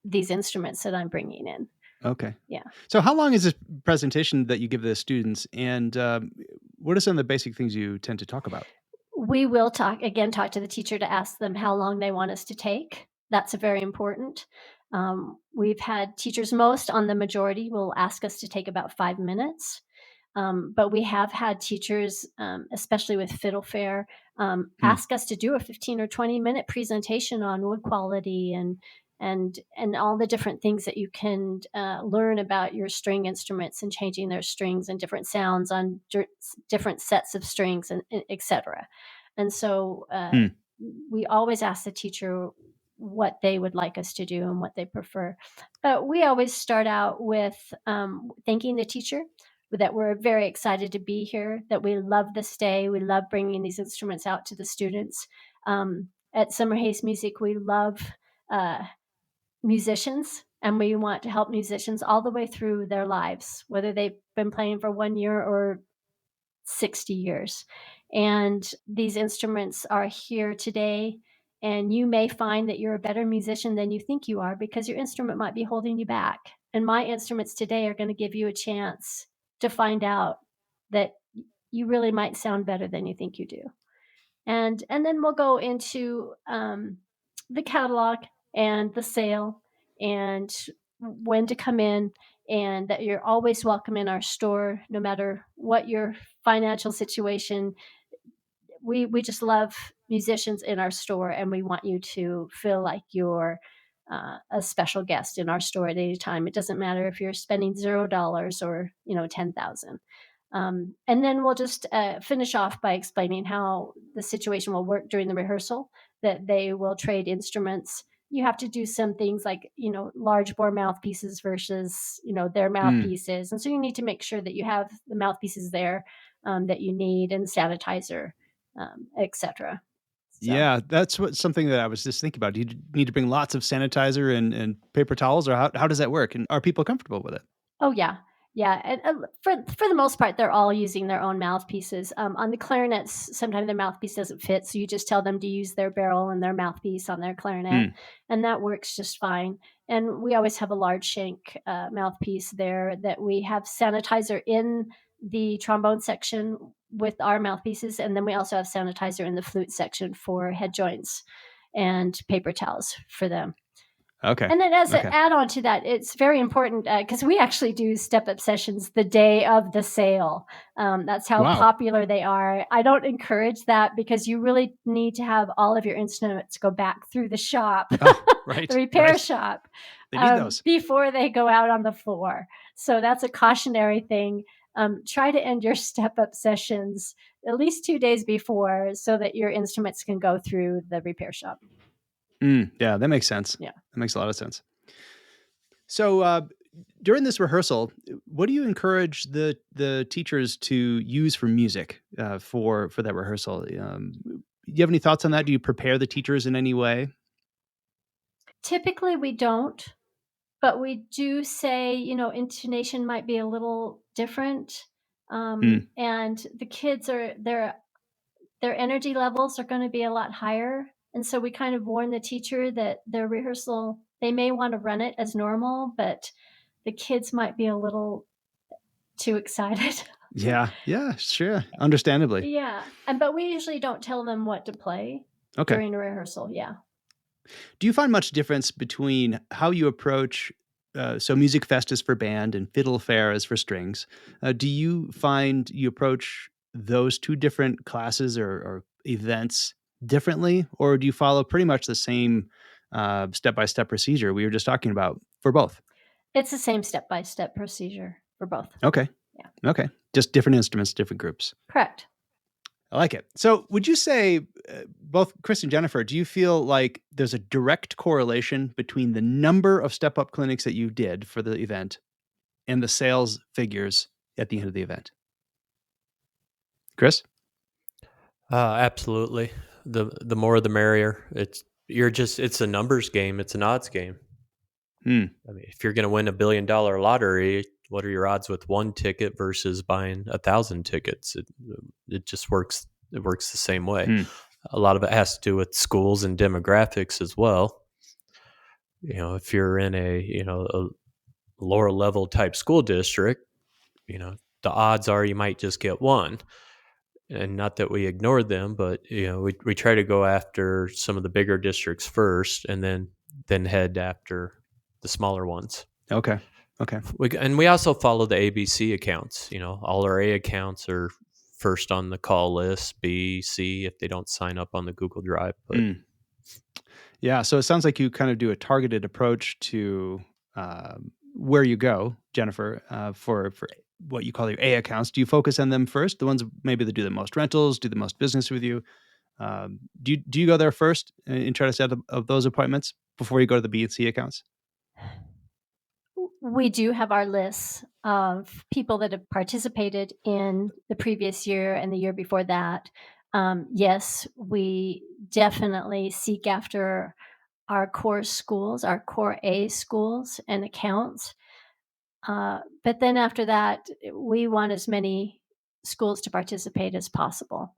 these instruments that I'm bringing in. Okay. Yeah. So how long is this presentation that you give the students, and what are some of the basic things you tend to talk about? We will talk to the teacher to ask them how long they want us to take. That's very important. We've had teachers, most on the majority, will ask us to take about 5 minutes. But we have had teachers, especially with fiddle fair, Hmm. ask us to do a 15 or 20-minute presentation on wood quality and all the different things that you can learn about your string instruments and changing their strings and different sounds on different sets of strings and etc. And so Hmm. we always ask the teacher what they would like us to do and what they prefer. But we always start out with thanking the teacher that we're very excited to be here, that we love this day. We love bringing these instruments out to the students. At Summerhays Music, we love uh, musicians, and we want to help musicians all the way through their lives, whether they've been playing for 1 year or 60 years. And these instruments are here today. And you may find that you're a better musician than you think you are because your instrument might be holding you back. And my instruments today are going to give you a chance to find out that you really might sound better than you think you do. And then we'll go into the catalog and the sale and when to come in, and that you're always welcome in our store no matter what your financial situation. We just love musicians in our store, and we want you to feel like you're a special guest in our store at any time. It doesn't matter if you're spending $0 or 10,000. And then we'll just finish off by explaining how the situation will work during the rehearsal, that they will trade instruments. You have to do some things like, large bore mouthpieces versus, their Hmm. mouthpieces. And so you need to make sure that you have the mouthpieces there that you need and sanitizer, etc. So, Yeah, that's something that I was just thinking about. Do you need to bring lots of sanitizer and paper towels, or how does that work? And are people comfortable with it? oh yeah, yeah, and for the most part, they're all using their own mouthpieces. On the clarinets, sometimes their mouthpiece doesn't fit, so you just tell them to use their barrel and their mouthpiece on their clarinet, Hmm. and that works just fine. And we always have a large shank mouthpiece there that we have sanitizer in the trombone section with our mouthpieces, and then we also have sanitizer in the flute section for head joints and paper towels for them. Okay. And then as an Okay. add-on to that, it's very important because we actually do step-up sessions the day of the sale. That's how Wow. popular they are. I don't encourage that because you really need to have all of your instruments go back through the shop, Oh, the right. repair Right. shop, They need those. before they go out on the floor. So that's a cautionary thing. Try to end your step-up sessions at least 2 days before so that your instruments can go through the repair shop. Yeah, that makes sense. Yeah. That makes a lot of sense. So, during this rehearsal, what do you encourage the teachers to use for music for that rehearsal? Do you have any thoughts on that? Do you prepare the teachers in any way? Typically, we don't. But we do say, intonation might be a little different, Hmm. and the kids are their energy levels are gonna be a lot higher, and so we kind of warn the teacher that their rehearsal they may wanna run it as normal, but the kids might be a little too excited. Yeah. Yeah. Sure. Understandably. Yeah, but we usually don't tell them what to play Okay. during a rehearsal, yeah. Do you find much difference between how you approach? So, Music Fest is for band and Fiddle Fair is for strings. Do you find you approach those two different classes or events differently, or do you follow pretty much the same step-by-step procedure we were just talking about for both? It's the same step-by-step procedure for both. Okay. Yeah. Okay. Just different instruments, different groups. Correct. I like it. So would you say, both Cris and Jenifer, do you feel like there's a direct correlation between the number of step-up clinics that you did for the event and the sales figures at the end of the event? Cris? Absolutely. The more the merrier. It's a numbers game. It's an odds game. Hmm. I mean, if you're going to win $1 billion lottery, what are your odds with one ticket versus buying 1,000 tickets? It just works. It works the same way. Hmm. A lot of it has to do with schools and demographics as well. If you're in a lower level type school district, the odds are you might just get one. And not that we ignore them, but we try to go after some of the bigger districts first, and then head after the smaller ones. Okay. We also follow the ABC accounts. All our A accounts are first on the call list. B, C if they don't sign up on the Google Drive. But Yeah, so it sounds like you kind of do a targeted approach to where you go, Jenifer, for what you call your A accounts. Do you focus on them first, the ones maybe that do the most rentals, do the most business with you? Do you go there first and try to set up those appointments before you go to the B and C accounts? We do have our lists of people that have participated in the previous year and the year before that. Yes, we definitely seek after our core schools, our core A schools and accounts. But then after that, we want as many schools to participate as possible.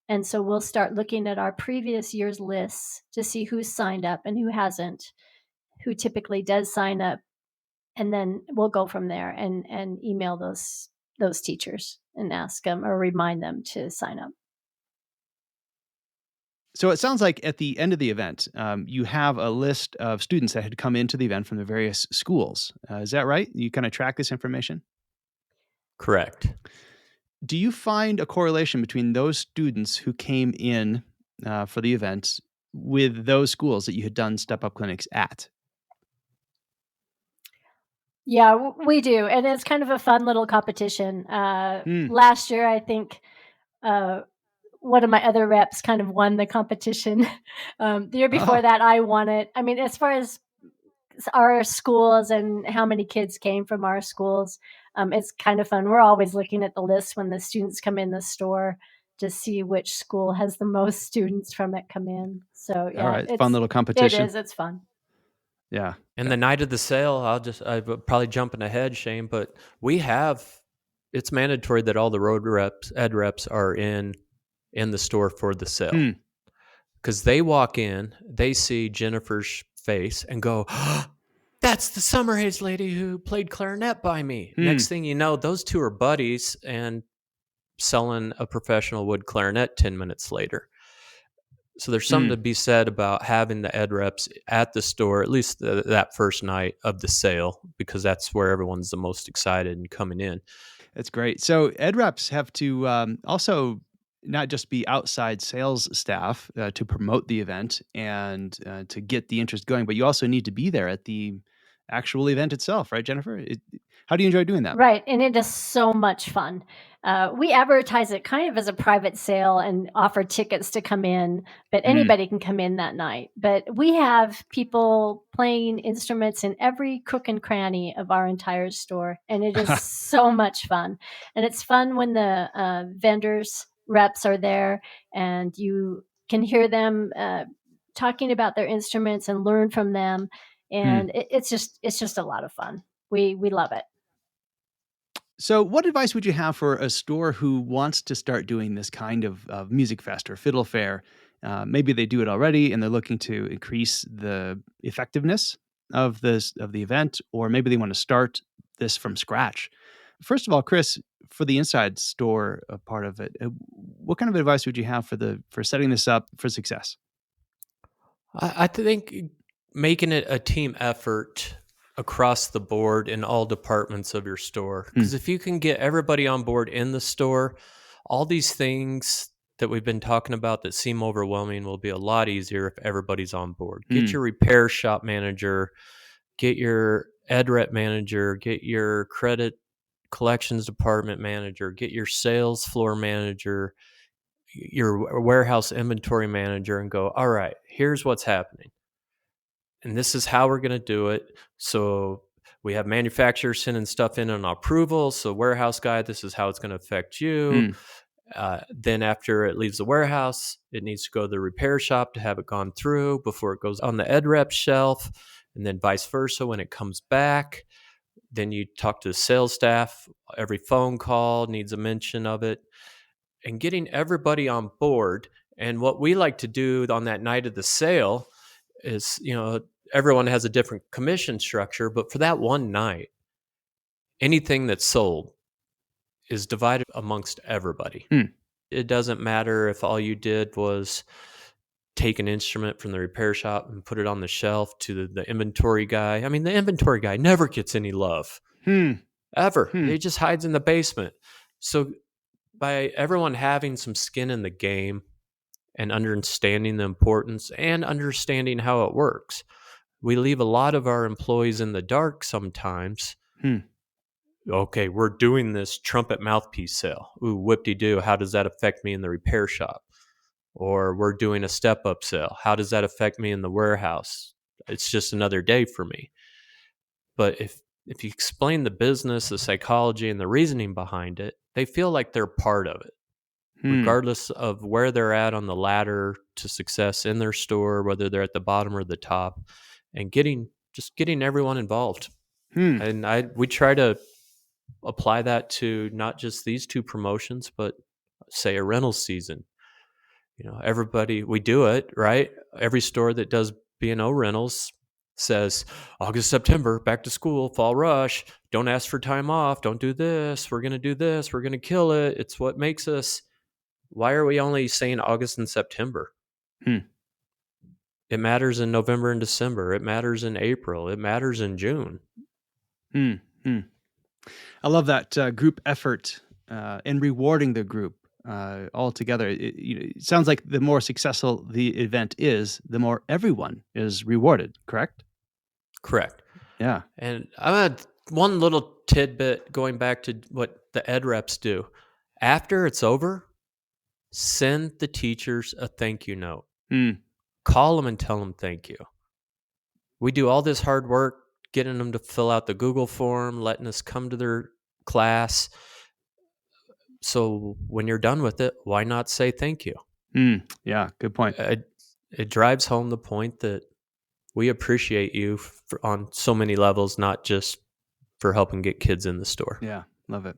And so we'll start looking at our previous year's lists to see who's signed up and who hasn't, who typically does sign up, and then we'll go from there and email those teachers and ask them or remind them to sign up. So it sounds like at the end of the event, you have a list of students that had come into the event from the various schools. Is that right? You kind of track this information? correct. Do you find a correlation between those students who came in for the event with those schools that you had done step-up clinics at? Yeah, we do, and it's kind of a fun little competition. Hmm. Last year, I think one of my other reps kind of won the competition. The year before Oh, that, I won it. I mean, as far as our schools and how many kids came from our schools, it's kind of fun. We're always looking at the list when the students come in the store to see which school has the most students from it come in. So all yeah, right. Fun little it competition. is. It's fun. Yeah. And the night of the sale, I'm probably jumping ahead, Shane, but it's mandatory that all the ed reps are in the store for the sale. Hmm. Because they walk in, they see Jennifer's face and go, that's the Summerhays lady who played clarinet by me. Next thing you know, those two are buddies and selling a professional wood clarinet 10 minutes later. So there's something to be said about having the ed reps at the store, at least that first night of the sale, because that's where everyone's the most excited and coming in. That's great. So ed reps have to also not just be outside sales staff to promote the event and to get the interest going, but you also need to be there at the actual event itself, right, Jenifer? How do you enjoy doing that? Right, and it is so much fun. We advertise it kind of as a private sale and offer tickets to come in, but anybody can come in that night. But we have people playing instruments in every crook and cranny of our entire store, and it is so much fun. And it's fun when the vendors reps are there, and you can hear them talking about their instruments and learn from them. And it's just a lot of fun. We love it. So, what advice would you have for a store who wants to start doing this kind of music fest or fiddle fair? Maybe they do it already and they're looking to increase the effectiveness of the event, or maybe they want to start this from scratch. First of all, Cris, for the inside store part of it, what kind of advice would you have for setting this up for success? I think making it a team effort across the board in all departments of your store. Because if you can get everybody on board in the store, all these things that we've been talking about that seem overwhelming will be a lot easier if everybody's on board. Get Mm. your repair shop manager, get your ed rep manager, get your credit collections department manager, get your sales floor manager, your warehouse inventory manager, and go, all right, here's what's happening. And this is how we're going to do it. So we have manufacturers sending stuff in on approval. So warehouse guy, this is how it's going to affect you. Mm. Then after it leaves the warehouse, it needs to go to the repair shop to have it gone through before it goes on the ed rep shelf, and then vice versa when it comes back. Then you talk to the sales staff. Every phone call needs a mention of it, and getting everybody on board. And what we like to do on that night of the sale is, everyone has a different commission structure, but for that one night, anything that's sold is divided amongst everybody. Hmm. It doesn't matter if all you did was take an instrument from the repair shop and put it on the shelf to the inventory guy. I mean, the inventory guy never gets any love, ever. Hmm. He just hides in the basement. So by everyone having some skin in the game and understanding the importance and understanding how it works, we leave a lot of our employees in the dark sometimes. Okay, we're doing this trumpet mouthpiece sale. Ooh, whoop-de-doo, how does that affect me in the repair shop? Or we're doing a step-up sale. How does that affect me in the warehouse? It's just another day for me. But if you explain the business, the psychology, and the reasoning behind it, they feel like they're part of it, regardless of where they're at on the ladder to success in their store, whether they're at the bottom or the top, and getting everyone involved. And we try to apply that to not just these two promotions, but say a rental season. Everybody, we do it, right? Every store that does B&O rentals says August, September, back to school, fall rush, don't ask for time off, don't do this, we're going to do this, we're going to kill it. It's what makes us. Why are we only saying August and September? It matters in November and December. It matters in April. It matters in June. I love that group effort and rewarding the group all together. It sounds like the more successful the event is, the more everyone is rewarded, correct? Correct. Yeah. And I had one little tidbit going back to what the ed reps do. After it's over, send the teachers a thank you note. Call them and tell them thank you. We do all this hard work getting them to fill out the Google form, letting us come to their class. So when you're done with it, why not say thank you? Yeah, good point. It drives home the point that we appreciate you on so many levels, not just for helping get kids in the store. Yeah, love it.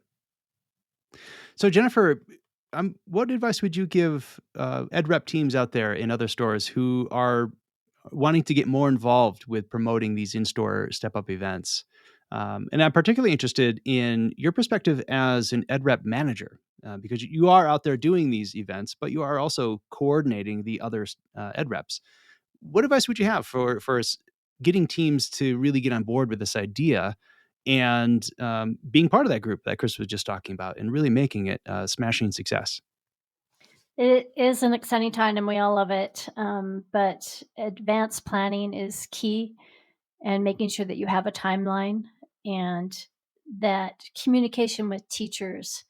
So Jenifer, what advice would you give ed rep teams out there in other stores who are wanting to get more involved with promoting these in-store step-up events? And I'm particularly interested in your perspective as an ed rep manager, because you are out there doing these events, but you are also coordinating the other ed reps. What advice would you have for getting teams to really get on board with this idea and being part of that group that Cris was just talking about and really making it a smashing success? It is an exciting time and we all love it. But advanced planning is key, and making sure that you have a timeline and that communication with teachers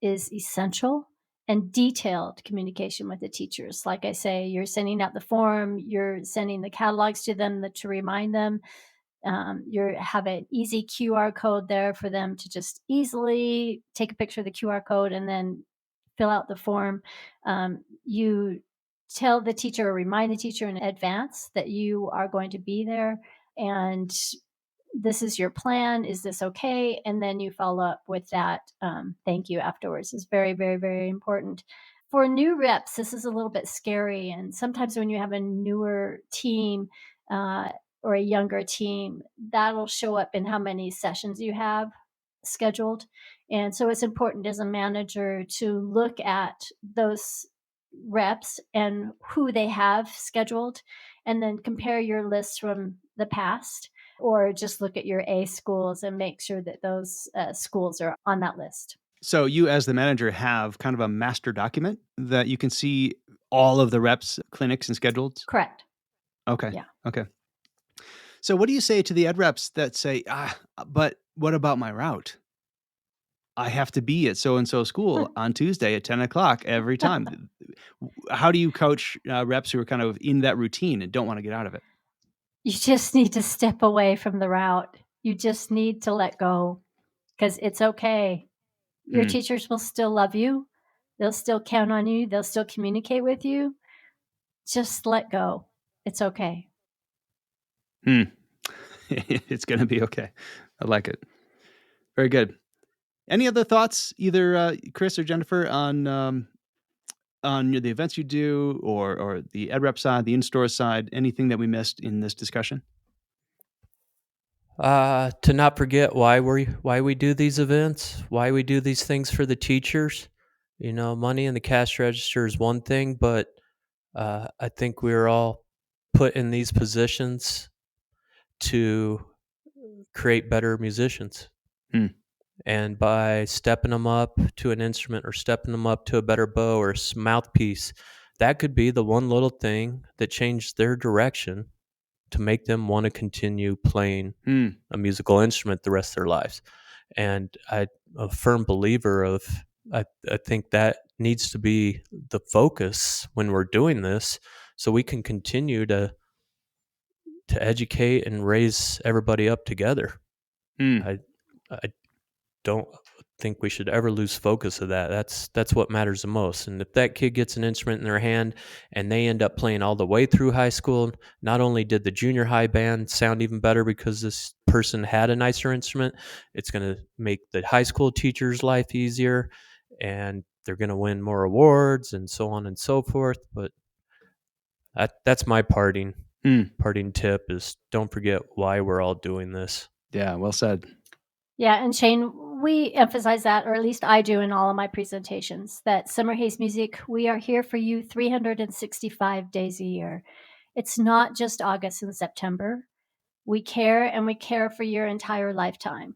is essential, and detailed communication with the teachers. Like I say, you're sending out the form, you're sending the catalogs to them to remind them. You have an easy QR code there for them to just easily take a picture of the QR code and then fill out the form. You tell the teacher or remind the teacher in advance that you are going to be there, and this is your plan. Is this okay? And then you follow up with that thank you afterwards. Is very, very, very important. For new reps, this is a little bit scary. And sometimes when you have a newer team uh, or a younger team, that'll show up in how many sessions you have scheduled. And so it's important as a manager to look at those reps and who they have scheduled, and then compare your lists from the past, or just look at your A schools and make sure that those schools are on that list. So you, as the manager, have kind of a master document that you can see all of the reps, clinics, and schedules? Correct. Okay. Yeah. Okay. So what do you say to the ed reps that say, but what about my route? I have to be at so-and-so school on Tuesday at 10 o'clock every time. How do you coach reps who are kind of in that routine and don't want to get out of it? You just need to step away from the route. You just need to let go because it's okay. Your Mm. teachers will still love you. They'll still count on you. They'll still communicate with you. Just let go. It's okay. It's going to be okay. I like it. Very good. Any other thoughts, either Cris or Jenifer, on the events you do, or the ed rep side, the in-store side, anything that we missed in this discussion? To not forget why we do these events, why we do these things for the teachers. You know, money in the cash register is one thing, but I think we're all put in these positions to create better musicians. Hmm. And by stepping them up to an instrument or stepping them up to a better bow or mouthpiece, that could be the one little thing that changed their direction to make them want to continue playing a musical instrument the rest of their lives. And I'm a firm believer of, I think that needs to be the focus when we're doing this, so we can continue to educate and raise everybody up together. I don't think we should ever lose focus of that. That's what matters the most. And if that kid gets an instrument in their hand and they end up playing all the way through high school, not only did the junior high band sound even better because this person had a nicer instrument, it's going to make the high school teacher's life easier, and they're going to win more awards and so on and so forth. But that's my parting tip is don't forget why we're all doing this. Yeah, well said. Yeah, and Shane, we emphasize that, or at least I do in all of my presentations, that Summerhays Music, we are here for you 365 days a year. It's not just August and September. We care, and we care for your entire lifetime.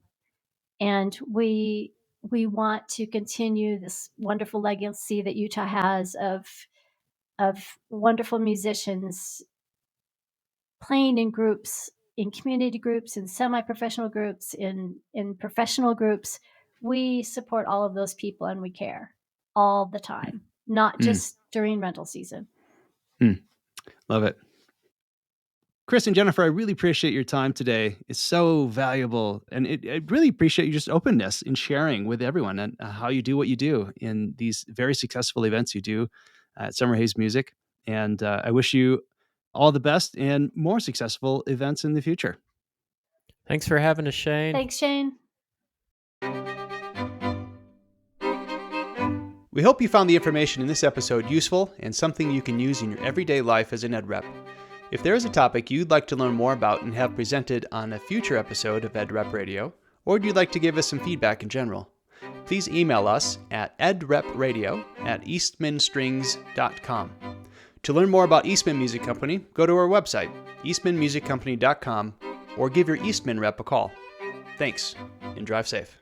And we want to continue this wonderful legacy that Utah has of wonderful musicians playing in groups, in community groups, in semi-professional groups, in professional groups. We support all of those people, and we care all the time, not just during rental season. Love it. Cris and Jenifer, I really appreciate your time today. It's so valuable, and I really appreciate your just openness in sharing with everyone and how you do what you do in these very successful events you do at Summerhays Music. And I wish you all the best and more successful events in the future. Thanks for having us, Shane. Thanks, Shane. We hope you found the information in this episode useful and something you can use in your everyday life as an ed rep. If there is a topic you'd like to learn more about and have presented on a future episode of Ed Rep Radio, or you'd like to give us some feedback in general, please email us at edrepradio@eastmanstrings.com. To learn more about Eastman Music Company, go to our website, eastmanmusiccompany.com, or give your Eastman rep a call. Thanks, and drive safe.